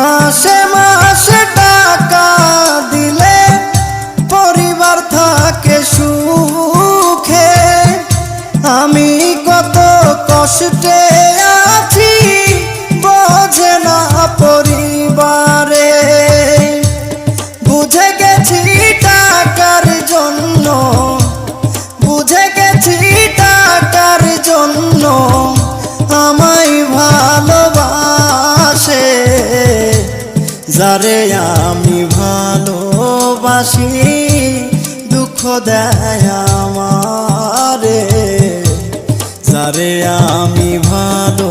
মাসে মাসে টাকা দিলে পরিবার থাকে সুখে। আমি কত কষ্টে আছি বোঝে না পরিবারে। বুঝে গেছি টাকার জন্য, বুঝে গেছি টাকার জন্য আমায় ভালোবাসে। যারে আমি ভালোবাসি দুঃখ দেয় আমারে। যারে আমি ভালো